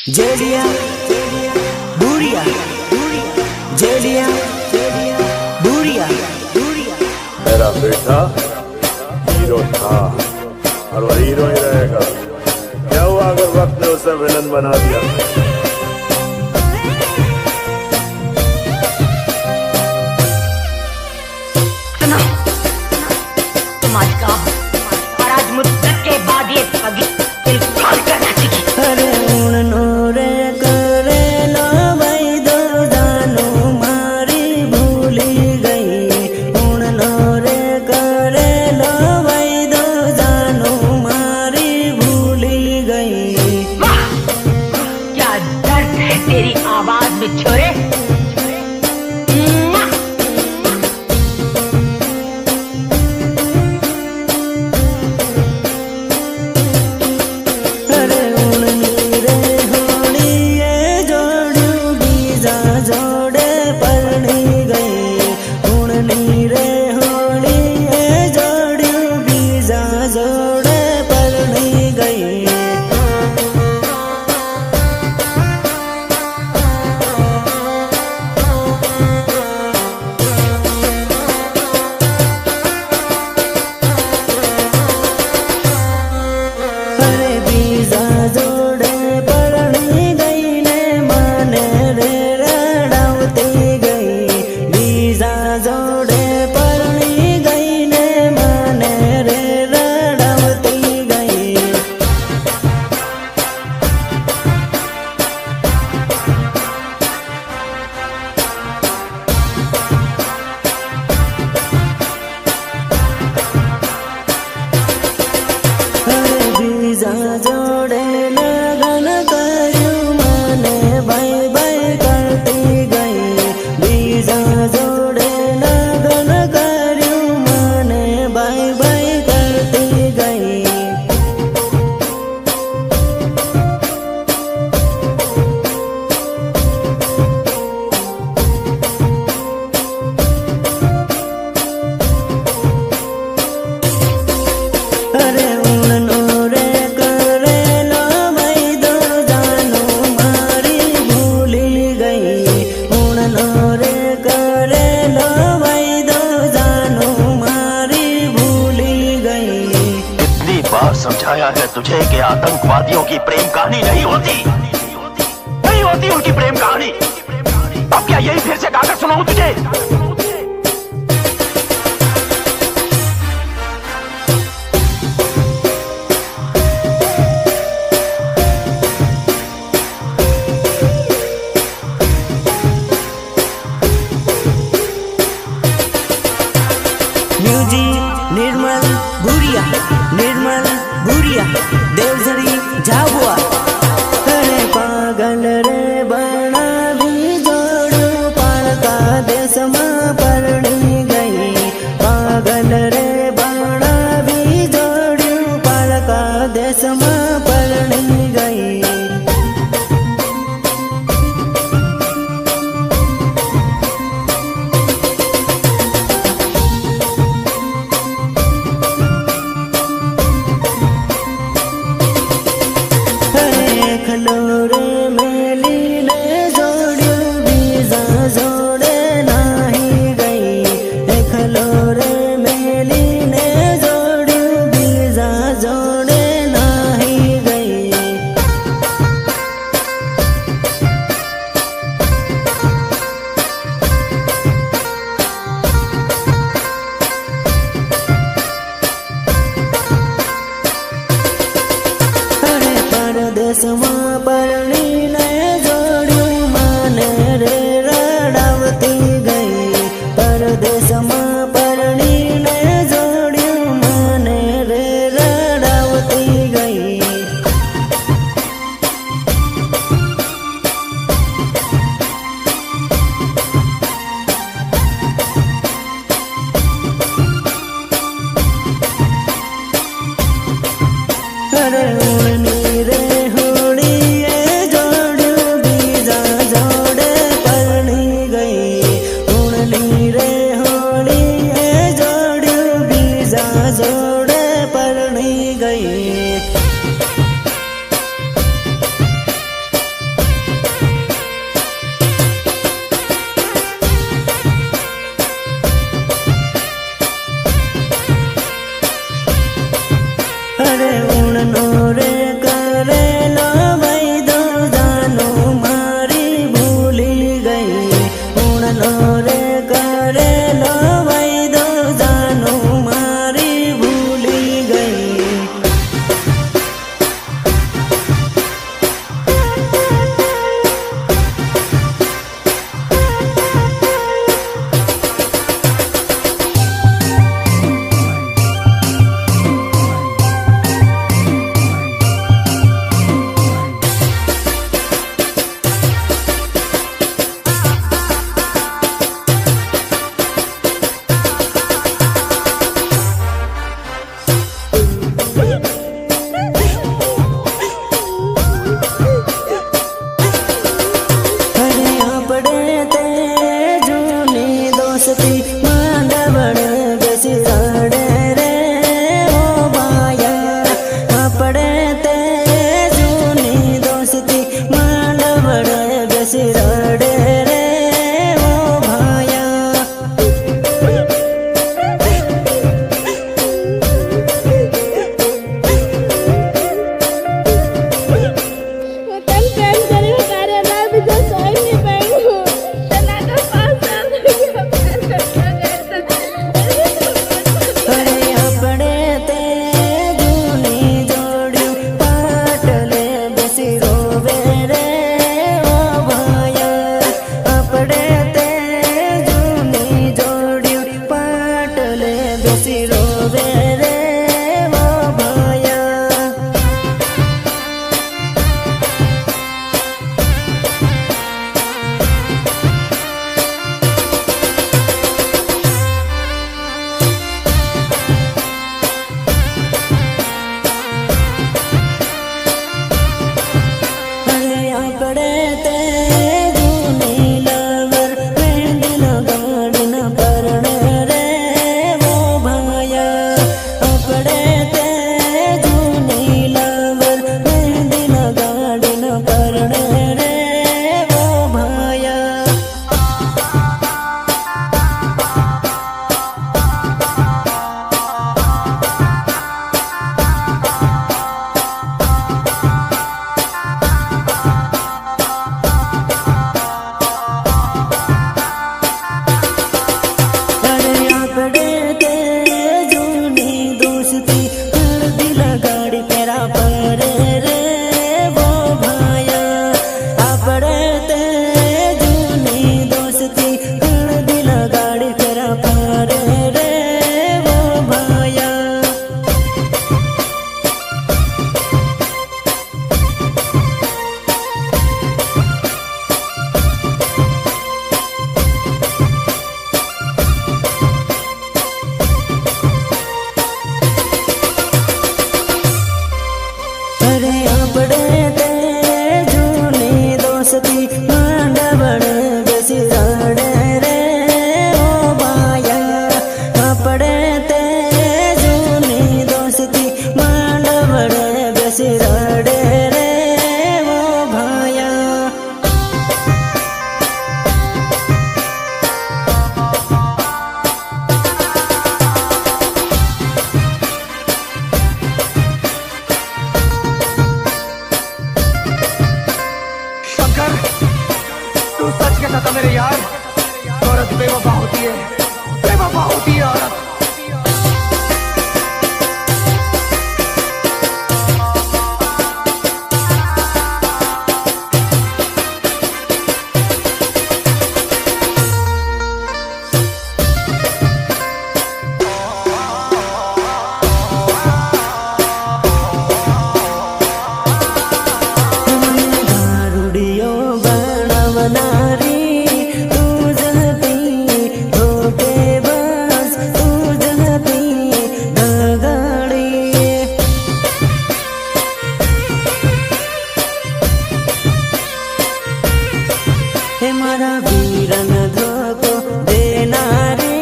जेलिया बुरिया जेलिया बुरिया। मेरा बेटा हीरो था और वो हीरो ही रहेगा। क्या हुआ अगर वक्त ने उसे विलन बना दिया? तुम आज का और आज मुद्दत के बाद ये पगी दिल फाड़ कर नाचेगी। अरे उन्होंने करे लो भाई दो जानो मारी भूली गई। उन्होंने करे लो भाई दो जानो मारी भूली गई। वाह क्या दर्द है तेरी आवाज में छोरे। जोड़े लगन करूं माने बाय बाय करती गई। बीजा जोड़े लगन करूं माने बाय बाय करती गई। अरे समझाया है तुझे कि आतंकवादियों की प्रेम कहानी नहीं होती, नहीं होती उनकी प्रेम कहानी। अब क्या यही फिर से गाकर सुनाऊं तुझे? म्यूजिक निर्मल बुरिया, निर्मल बुरिया देवझरी झाबुआ। अरे पागल रे बना भी जोड़ू पालका देश में परणी गई। पागल रे बना भी जोड़ू पालका देश में परणी गई। खलोरे मेली ने जोड़ियो बीजा जोड़े नाही गई। खलोरे मेली ने जोड़ियो बीजा जोड़े नाही गई। अरे परदेश में परणी ने जोड़ियो माने रे रड़ावती गई। परदेश में परणी ने जोड़ियो माने रे रड़ावती गई। अरे उड़नी रे होड़ी जोड़ कहता था मेरे यार, औरत बेवफा होती है, बेवफा होती है औरत। दारुडियो बनवनारी तू जहती धोखेबाज, तू जहती दगाड़ी। हे मारा वीरन धोको देनारी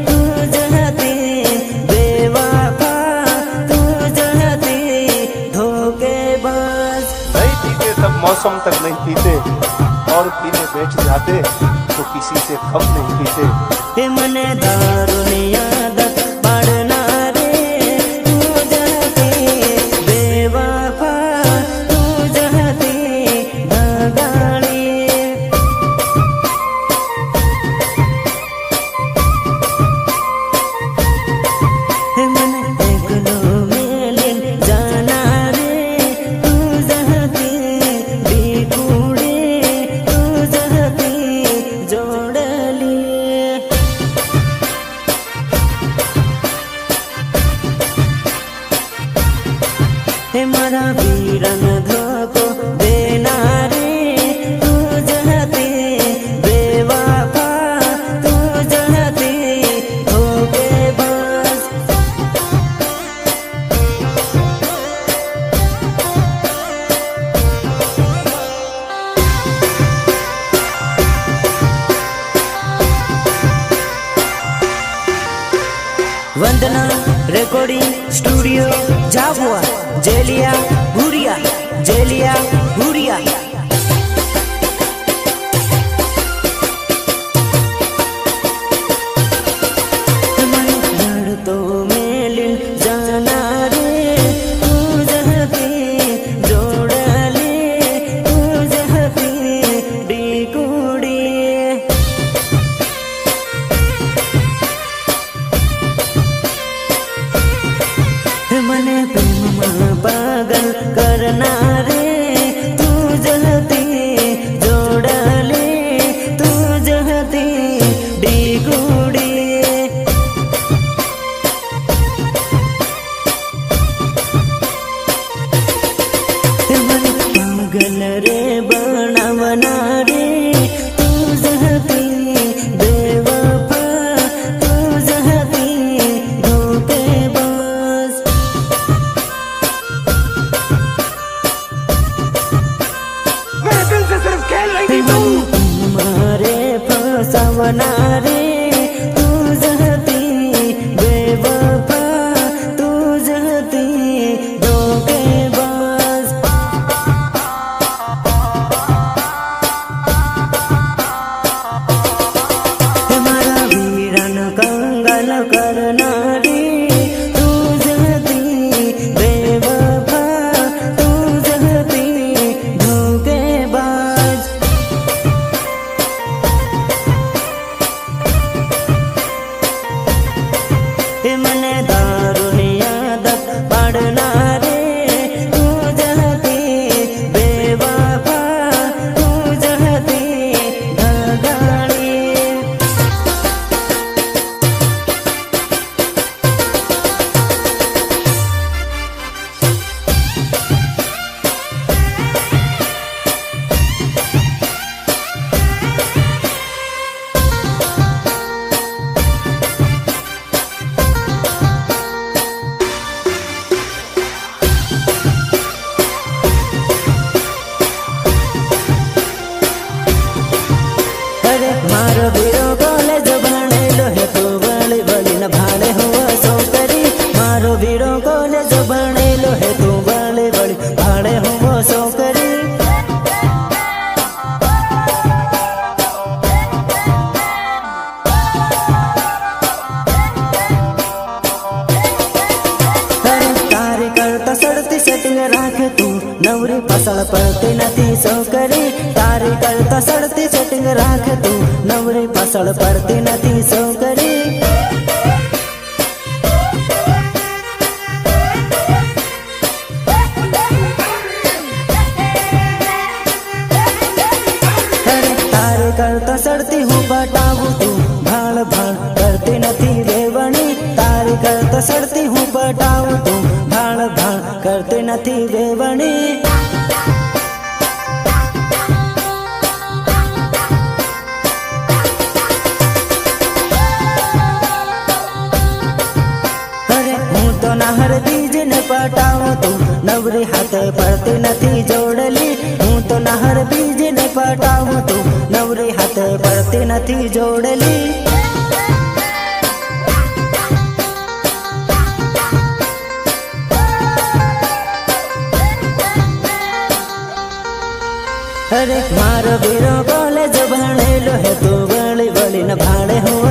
तू जहती बेवफा, तू जहती धोखेबाज। नहीं पीते तब मौसम तक नहीं पीते, और पीने बैठ जाते तो किसी से कम नहीं पीते। हे मने दारुनी आदत पाड़ना रे तू जहती बेवफा, तू जहती दगाड़ी। हे मने एकलो मेलिन जाना रे तू जहती बिकुड़ी, तू जहती जोड़ली। हे मारा वीरन धोको देना रे तू जहती बेवफा, तू जहती धोखेबाज। वंदना रिकॉर्डिंग स्टूडियो झाबुआ, जेलिया भूरिया, जेलिया भूरिया। हमारे लड़तों में लिन जाना रे तू जहती जोड़ली, तू जहती डिकुड़ी। मने प्रेम पागल करना रे तू जहती जोड़ली, तू जहती डिकुड़ी। मने पागल रे बनवना रे तू जहती बेवफा, तू जहती धोखेबाज। मेरे दिल से सिर्फ खेल रही थी तू। तुम्हारे फसवना रे तू जहती बेवफा, तू जहती धोखेबाज। हमारा वीरन कंगन करना रे तू जहती बेवफा, तू जहती धोखेबाज। हे मने दारुनी आदत पाड़ना रे तू जहती बेवफा, तू जहती दगाड़ी। अरे मारो वीरो कॉलेज भणेलो हे तू बड़ी बड़ी न भाड़े हुआ सोकरी। मारो वीरो कॉलेज भणेलो हे तू बड़ी बड़ी भाड़े हुआ सोकरी। अरे तारी करता सड़ती सेटिंग राखे तू नवरी फसल पड़ती नथी सोकरी। तारी करता सड़ती सेटिंग રાખ તું નવરી પાછળ પડતી નથી છોકરી તારે કરતા સડતી હું બતાવું તું ભાળ ભાળ કરતી નથી વેવણી તારે કરતા સડતી હું બતાવું તું ભાળ ભાળ કરતી નથી વેવણી નહર બીજ ને પટાવું તું નવરી હાથે પડતી નથી જોડલી હું તો નહર બીજ ને પટાવું તું નવરી હાથે પડતી નથી જોડલી અરે મારો વીરો કોલેજ ભણેલો હે તું વળી વળીને ભાડે હું